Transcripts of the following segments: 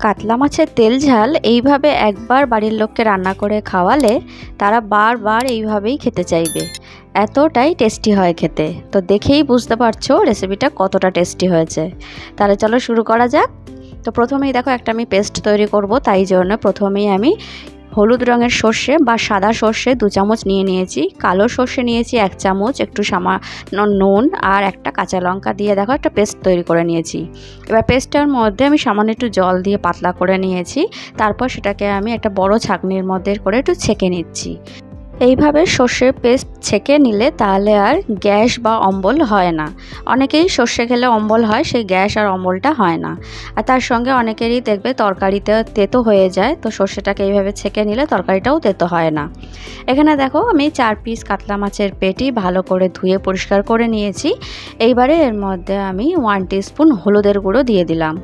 কাতলা মাছের তেল ঝাল এইভাবে একবার বাড়ির লোককে রান্না করে খাওয়ালে তারা বারবার এইভাবেই খেতে চাইবে। এতটাই টেস্টি হয় খেতে। তো দেখেই বুঝতে পারছো রেসিপিটা কতটা টেস্টি হয়েছে। তাহলে চলো শুরু করা যাক। তো প্রথমেই দেখো একটা আমি পেস্ট তৈরি করব, তাই জন্য প্রথমেই আমি হলুদ রঙের সর্ষে বা সাদা সর্ষে 2 চামচ নিয়ে নিয়েছি, কালো সর্ষে নিয়েছি 1 চামচ, একটু সামান্য নুন আর একটা কাঁচা লঙ্কা দিয়ে দেখো একটা পেস্ট তৈরি করে নিয়েছি। এবার পেস্টটার মধ্যে আমি সামান্য একটু জল দিয়ে পাতলা করে নিয়েছি। তারপর সেটাকে আমি একটা বড় ছাঁকনির মধ্যে করে একটু ছেঁকে নিচ্ছি। এইভাবে সর্ষের পেস্ট ছেঁকে নিলে তাহলে আর গ্যাস বা অম্বল হয় না। অনেকেই সর্ষে খেলে অম্বল হয়, সেই গ্যাস আর অম্বলটা হয় না। আর তার সঙ্গে অনেকেরই দেখবে তরকারিতে তেতো হয়ে যায়, তো সর্ষেটাকে এইভাবে ছেঁকে নিলে তরকারিটাও তেতো হয় না। এখানে দেখো আমি 4 পিস কাতলা মাছের পেটি ভালো করে ধুয়ে পরিষ্কার করে নিয়েছি। এইবারে এর মধ্যে আমি 1 টিস্পুন হলুদের গুঁড়ো দিয়ে দিলাম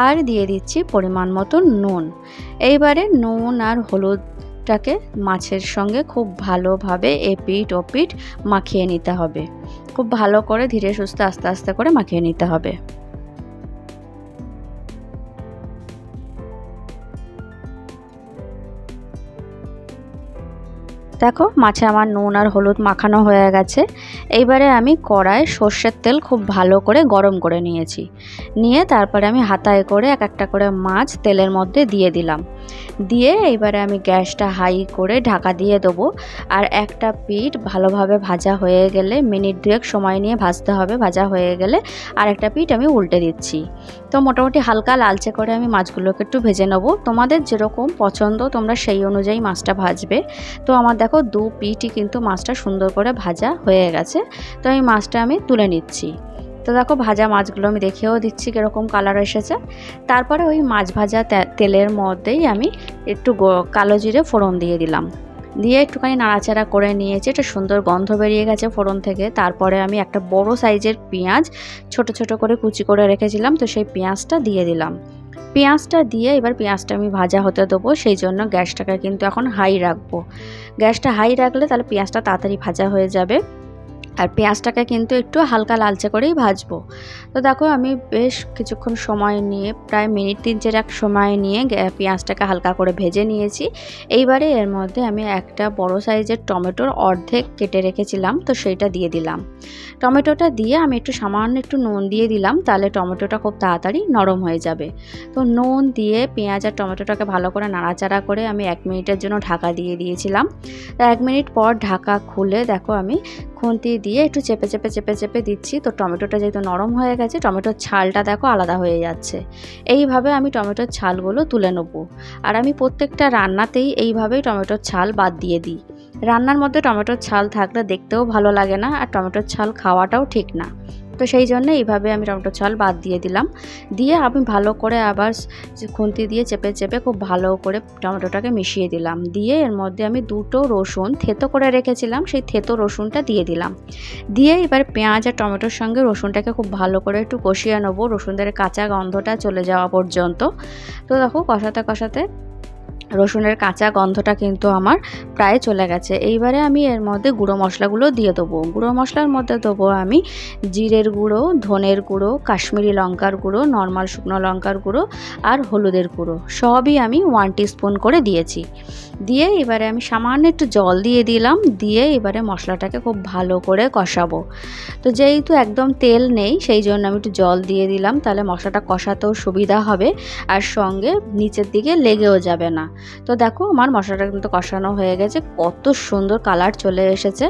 আর দিয়ে দিচ্ছি পরিমাণ মতো নুন। এইবারে নুন আর হলুদটাকে মাছের সঙ্গে খুব ভালোভাবে এপিট ওপিট মাখিয়ে নিতে হবে। খুব ভালো করে ধীরে সুস্থে আস্তে আস্তে করে মাখিয়ে নিতে হবে। দেখো মাছে আমার নুন আর হলুদ মাখানো হয়ে গেছে। এইবারে আমি কড়ায় সর্ষের তেল খুব ভালো করে গরম করে নিয়েছি। নিয়ে তারপরে আমি হাতায় করে এক একটা করে মাছ তেলের মধ্যে দিয়ে দিলাম। দিয়ে এইবারে আমি গ্যাসটা হাই করে ঢাকা দিয়ে দেবো। আর একটা পিঠ ভালোভাবে ভাজা হয়ে গেলে মিনিট 2 সময় নিয়ে ভাজতে হবে। ভাজা হয়ে গেলে আর একটা পিঠ আমি উল্টে দিচ্ছি। তো মোটামুটি হালকা লালচে করে আমি মাছগুলোকে একটু ভেজে নেবো। তোমাদের যেরকম পছন্দ তোমরা সেই অনুযায়ী মাছটা ভাজবে। তো আমার দেখো 2 পিঠই কিন্তু মাছটা সুন্দর করে ভাজা হয়ে গেছে। তো এই মাছটা আমি তুলে নিচ্ছি। তো দেখো ভাজা মাছগুলো আমি দেখেও দিচ্ছি কীরকম কালার এসেছে। তারপরে ওই মাছ ভাজা তেলের মধ্যেই আমি একটু কালো জিরে ফোড়ন দিয়ে দিলাম। দিয়ে একটুখানি নাড়াচাড়া করে নিয়েছি, একটা সুন্দর গন্ধ বেরিয়ে গেছে ফোড়ন থেকে। তারপরে আমি একটা বড় সাইজের পেঁয়াজ ছোট ছোট করে কুচি করে রেখেছিলাম, তো সেই পেঁয়াজটা দিয়ে দিলাম। পেঁয়াজটা দিয়ে এবার পেঁয়াজটা আমি ভাজা হতে দেবো, সেই জন্য গ্যাসটাকে কিন্তু এখন হাই রাখবো। গ্যাসটা হাই রাখলে তাহলে পেঁয়াজটা তাড়াতাড়ি ভাজা হয়ে যাবে। আর পেঁয়াজটাকে কিন্তু একটু হালকা লালচে করেই ভাজবো। তো দেখো আমি বেশ কিছুক্ষণ সময় নিয়ে প্রায় মিনিট 3-4 সময় নিয়ে পেঁয়াজটাকে হালকা করে ভেজে নিয়েছি। এইবারে এর মধ্যে আমি একটা বড় সাইজের টমেটোর অর্ধেক কেটে রেখেছিলাম, তো সেইটা দিয়ে দিলাম। টমেটোটা দিয়ে আমি একটু সামান্য একটু নুন দিয়ে দিলাম, তাহলে টমেটোটা খুব তাড়াতাড়ি নরম হয়ে যাবে। তো নুন দিয়ে পেঁয়াজ আর টমেটোটাকে ভালো করে নাড়াচাড়া করে আমি 1 মিনিটের জন্য ঢাকা দিয়ে দিয়েছিলাম। তো 1 মিনিট পর ঢাকা খুলে দেখো আমি খুন্তি দিয়ে একটু চেপে চেপে চেপে চেপে দিচ্ছি। তো টমেটোটা যেহেতু নরম হয়ে গেছে, টমেটোর ছালটা দেখো আলাদা হয়ে যাচ্ছে। এইভাবে আমি টমেটোর ছালগুলো তুলে নেবো। আর আমি প্রত্যেকটা রান্নাতেই এইভাবেই টমেটোর ছাল বাদ দিয়ে দিই। রান্নার মধ্যে টমেটোর ছাল থাকলে দেখতেও ভালো লাগে না, আর টমেটোর ছাল খাওয়াটাও ঠিক না। তো সেই জন্য এইভাবে আমি টমেটোর ছাল বাদ দিয়ে দিলাম। দিয়ে আমি ভালো করে আবার খুন্তি দিয়ে চেপে চেপে খুব ভালো করে টমেটোটাকে মিশিয়ে দিলাম। দিয়ে এর মধ্যে আমি 2টো রসুন থেতো করে রেখেছিলাম, সেই থেতো রসুনটা দিয়ে দিলাম। দিয়ে এবার পেঁয়াজ আর টমেটোর সঙ্গে রসুনটাকে খুব ভালো করে একটু কষিয়ে নেবো, রসুনের কাঁচা গন্ধটা চলে যাওয়া পর্যন্ত। তো দেখো কষাতে কষাতে রসুনের কাঁচা গন্ধটা কিন্তু আমার প্রায় চলে গেছে। এইবারে আমি এর মধ্যে গুঁড়ো মশলাগুলো দিয়ে দেবো। গুঁড়ো মশলার মধ্যে দেবো আমি জিরের গুঁড়ো, ধনের গুঁড়ো, কাশ্মীরি লঙ্কার গুঁড়ো, নর্মাল শুকনো লঙ্কার গুঁড়ো আর হলুদের গুঁড়ো সবই আমি 1 টিস্পুন করে দিয়েছি। দিয়ে এবারে আমি সামান্য একটু জল দিয়ে দিলাম। দিয়ে এবারে মশলাটাকে খুব ভালো করে কষাবো। তো যেহেতু একদম তেল নেই সেই জন্য আমি একটু জল দিয়ে দিলাম, তাহলে মশলাটা কষাতেও সুবিধা হবে আর সঙ্গে নিচের দিকে লেগেও যাবে না। তো দেখো আমার মশলাটা কিন্তু কষানো হয়ে গেছে, কত সুন্দর কালার চলে এসেছে।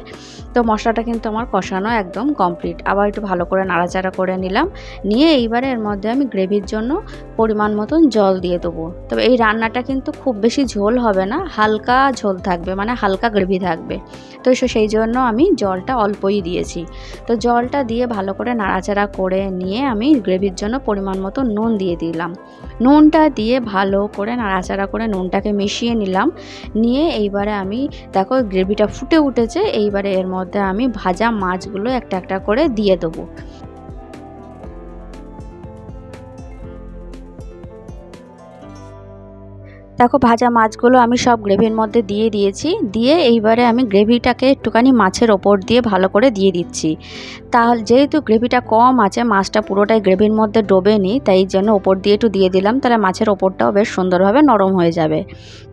তো মশলাটা কিন্তু আমার কষানো একদম কমপ্লিট। আবার একটু ভালো করে নাড়াচাড়া করে নিলাম। নিয়ে এইবারে এর মধ্যে আমি গ্রেভির জন্য পরিমাণ মতন জল দিয়ে দেবো। তবে এই রান্নাটা কিন্তু খুব বেশি ঝোল হবে না, হালকা ঝোল থাকবে, মানে হালকা গ্রেভি থাকবে। তো সেই জন্য আমি জলটা অল্পই দিয়েছি। তো জলটা দিয়ে ভালো করে নাড়াচাড়া করে নিয়ে আমি গ্রেভির জন্য পরিমাণ মতো নুন দিয়ে দিলাম। নুনটা দিয়ে ভালো করে নাড়াচাড়া করে নুনটাকে মিশিয়ে নিলাম। নিয়ে এইবারে আমি দেখো গ্রেভিটা ফুটে উঠেছে। এইবারে এর মধ্যে আমি ভাজা মাছগুলো একটা একটা করে দিয়ে দেবো। দেখো ভাজা মাছগুলো আমি সব গ্রেভির মধ্যে দিয়ে দিয়েছি, দিয়ে এইবারে আমি গ্রেভিটাকে একটুখানি মাছের ওপর দিয়ে ভালো করে দিয়ে দিচ্ছি। তাহলে যেহেতু গ্রেভিটা কম আছে, মাছটা পুরোটাই গ্রেভির মধ্যে ডোবেনি, তাই জন্য ওপর দিয়ে একটু দিয়ে দিলাম, তাহলে মাছের ওপরটাও বেশ সুন্দরভাবে নরম হয়ে যাবে।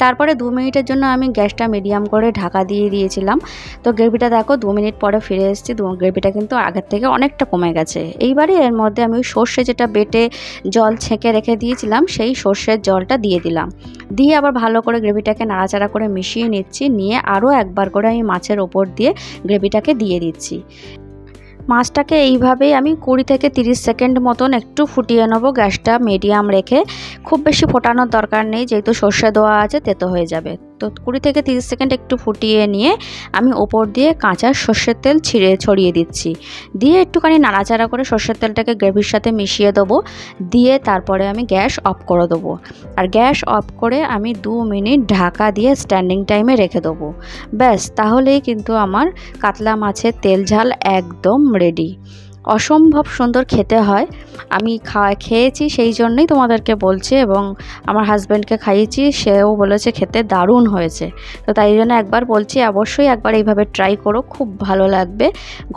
তারপরে 2 মিনিটের জন্য আমি গ্যাসটা মিডিয়াম করে ঢাকা দিয়ে দিয়েছিলাম। তো গ্রেভিটা দেখো 2 মিনিট পরে ফিরে এসেছি, গ্রেভিটা কিন্তু আগের থেকে অনেকটা কমে গেছে। এইবারে এর মধ্যে আমি সর্ষে যেটা বেটে জল ছেঁকে রেখে দিয়েছিলাম, সেই সর্ষের জলটা দিয়ে দিলাম। দিয়ে আবার ভালো করে গ্রেভিটাকে নাড়াচাড়া করে মিশিয়ে নিচ্ছি, নিয়ে আরও একবার করে আমি মাছের ওপর দিয়ে গ্রেভিটাকে দিয়ে দিচ্ছি। মাছটাকে এইভাবেই আমি 20 থেকে 30 সেকেন্ড মতন একটু ফুটিয়ে নেবো, গ্যাসটা মিডিয়াম রেখে। খুব বেশি ফোটানোর দরকার নেই, যেহেতু সর্ষে দেওয়া আছে তেতো হয়ে যাবে। তো 20 থেকে 30 সেকেন্ড একটু ফুটিয়ে নিয়ে আমি ওপর দিয়ে কাঁচা সর্ষের তেল ছড়িয়ে দিচ্ছি। দিয়ে একটুখানি নাড়াচাড়া করে সর্ষের তেলটাকে গ্রেভির সাথে মিশিয়ে দেবো, দিয়ে তারপরে আমি গ্যাস অফ করে দেবো। আর গ্যাস অফ করে আমি 2 মিনিট ঢাকা দিয়ে স্ট্যান্ডিং টাইমে রেখে দেবো। ব্যাস, তাহলেই কিন্তু আমার কাতলা মাছের তেল ঝাল একদম রেডি। অসম্ভব সুন্দর খেতে হয়। আমি খেয়েছি, সেই জন্যই তোমাদেরকে বলছি, এবং আমার হাজব্যান্ডকে খাইয়েছি, সেও বলেছে খেতে দারুণ হয়েছে। তো তাই জন্য একবার বলছি, অবশ্যই একবার এইভাবে ট্রাই করো, খুব ভালো লাগবে।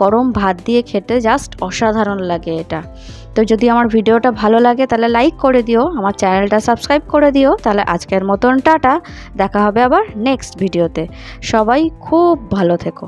গরম ভাত দিয়ে খেতে জাস্ট অসাধারণ লাগে এটা। তো যদি আমার ভিডিওটা ভালো লাগে তাহলে লাইক করে দিও, আমার চ্যানেলটা সাবস্ক্রাইব করে দিও। তাহলে আজকের মতন টাটা, দেখা হবে আবার নেক্সট ভিডিওতে। সবাই খুব ভালো থেকো।